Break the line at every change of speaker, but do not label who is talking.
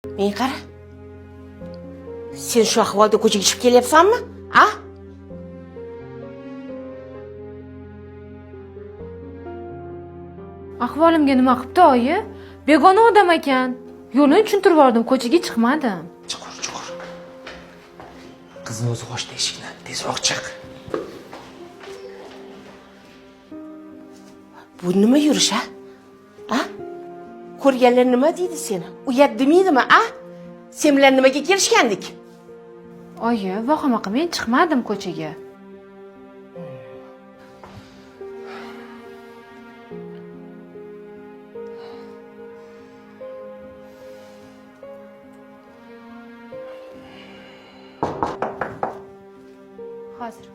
Meni qara. Sen shu ahvolda ko'chaga chiqib kelyapsanmi? A?
Ahvolimga nima qilibdi oyi? Begona odam ekan. Yo'lini tushuntirib yubordim, ko'chaga chiqmadim.
Chuqur. Qizni o'zi ochdi eshikni. Tezroq chiq. Bu nima yurish, a? A? Ko'rganlar nima deydi seni? Uyat demaydimi, a? Sen bilan nimaga kelishgandik?
Oyi, vahima qilmang, chiqmadim ko'chaga. Hozir.